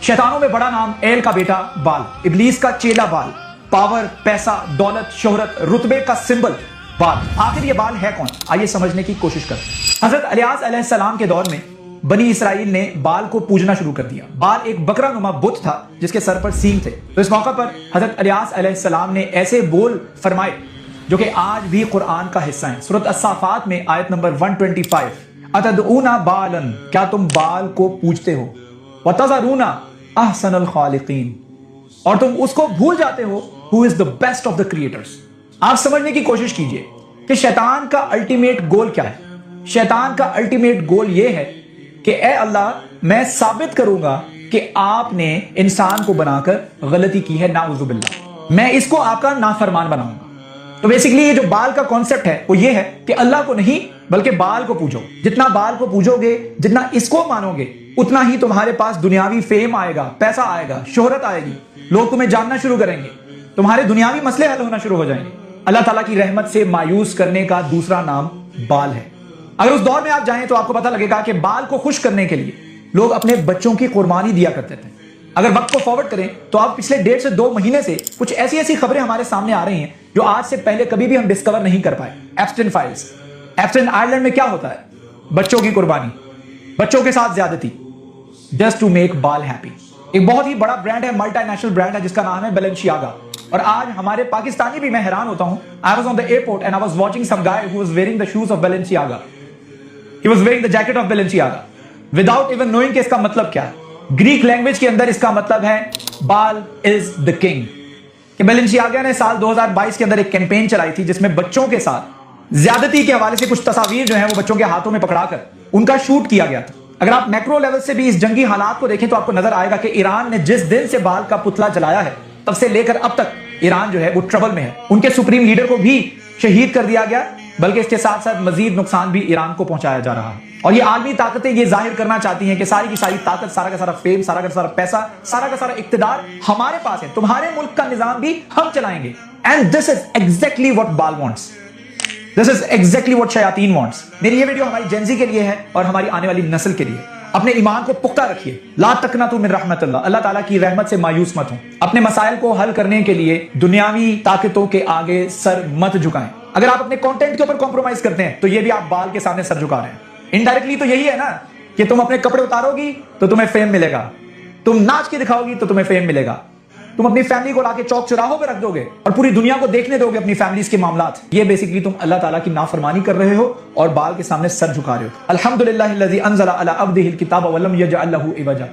शैतानों में बड़ा नाम, एल का बेटा बाल, इब्लीस का चेला बाल, पावर, पैसा, दौलत, शोहरत, रुतबे का सिंबल बाल। आखिर ये बाल है कौन? आइए समझने की कोशिश करते। हजरत इलियास अलैहिस्सलाम के दौर में बनी इसराइल ने बाल को पूजना शुरू कर दिया। बाल एक बकरा नुमा बुत था जिसके सर पर सींग थे। तो इस मौका पर हजरत इलियास अलैहिस्सलाम ने ऐसे बोल फरमाए जो कि आज भी कुरान का हिस्सा है। सूरत अस-साफ़ात में आयत नंबर 125, अतदऊना बालन, क्या तुम बाल को पूजते हो, वतज़रूना अहसनल खालिकीन, और तुम उसको भूल जाते हो who is the best of the creators. आप समझने की कोशिश कीजिए कि शैतान का अल्टीमेट गोल क्या है। शैतान का अल्टीमेट गोल यह है कि ए अल्लाह, मैं साबित करूंगा कि आपने इंसान को बनाकर गलती की है, नाउज़ुबिल्लाह, मैं इसको आपका नाफरमान बनाऊंगा। तो बेसिकली ये जो बाल का कॉन्सेप्ट है वो ये है कि अल्लाह को नहीं बल्कि बाल को पूजो। जितना बाल को पूजोगे, जितना इसको मानोगे, उतना ही तुम्हारे पास दुनियावी फेम आएगा, पैसा आएगा, शोहरत आएगी, लोग तुम्हें जानना शुरू करेंगे, तुम्हारे दुनियावी मसले हल होना शुरू हो जाएंगे। अल्लाह ताला की रहमत से मायूस करने का दूसरा नाम बाल है। अगर उस दौर में आप जाएं तो आपको पता लगेगा कि बाल को खुश करने के लिए लोग अपने बच्चों की कुर्बानी दिया करते थे। अगर वक्त को फॉरवर्ड करें तो आप पिछले 1.5 से 2 महीने से कुछ ऐसी ऐसी खबरें हमारे सामने आ रही हैं जो आज से पहले कभी भी हम डिस्कवर नहीं कर पाए। एप्स्टाइन फाइल्स, एप्स्टाइन आइलैंड में क्या होता है? बच्चों की कुर्बानी, बच्चों के साथ ज्यादती, जस्ट टू मेक बाल हैप्पी। एक बहुत ही बड़ा ब्रांड है, मल्टीनेशनल ब्रांड है जिसका नाम है बैलेंसियागा। और आज हमारे पाकिस्तानी भी, मैं हैरान होता हूं, I was on the airport and I was watching some guy who was wearing the shoes of Balenciaga, he was wearing the jacket of Balenciaga without even knowing कि इसका मतलब क्या है। ग्रीक लैंग्वेज के अंदर इसका मतलब है बाल इज द किंग। कि बैलेंसियागा ने साल 2022 के अंदर एक कैंपेन चलाई थी जिसमें बच्चों के साथ ज्यादती के हवाले से कुछ तस्वीर जो है वो बच्चों के हाथों में पकड़ाकर उनका शूट किया गया था। अगर आप मैक्रो लेवल से भी इस जंगी हालात को देखें तो आपको नजर आएगा कि ईरान ने जिस दिन से बाल का पुतला जलाया है तब से लेकर अब तक ईरान जो है वो ट्रबल में है। उनके सुप्रीम लीडर को भी शहीद कर दिया गया, बल्कि इसके साथ साथ मजीद नुकसान भी ईरान को पहुंचाया जा रहा है। और ये आलमी ताकतें ये जाहिर करना चाहती हैं कि सारी की सारी ताकत, सारा का सारा फेम, सारा का सारा पैसा, सारा का सारा इक्तिदार हमारे पास है, तुम्हारे मुल्क का निजाम भी हम चलाएंगे। And this is exactly what Baal wants, this is exactly what शयातीन वांट्स। मेरी ये वीडियो हमारी जेंजी के लिए है और हमारी आने वाली नस्ल के लिए। अपने ईमान को पुख्ता रखिए, ला तकनतु मिन रहमतिल्लाह, अल्लाह ताला की रहमत से मायूस मत हो। अपने मसाइल को हल करने के लिए दुनियावी ताकतों के आगे सर मत झुकाएं। अगर आप अपने कंटेंट के ऊपर कॉम्प्रोमाइज करते हैं तो ये भी आप बाल के सामने सर झुका रहे हैं। इनडायरेक्टली तो यही है ना कि तुम अपने कपड़े उतारोगी तो तुम्हें फेम मिलेगा, तुम नाच के दिखाओगी तो तुम्हें फेम मिलेगा, तुम अपनी फैमिली को लाके चौक चौराहों पे रख दोगे और पूरी दुनिया को देखने दोगे अपनी फैमिलीज के मामलात। ये बेसिकली तुम अल्लाह ताला की नाफरमानी कर रहे हो और बाल के सामने सर झुका रहे हो। अल्हम्दुलिल्लाहिल्लज़ी अंज़ला अला अब्दिहिल किताब व लम यजअल लहू इवजा।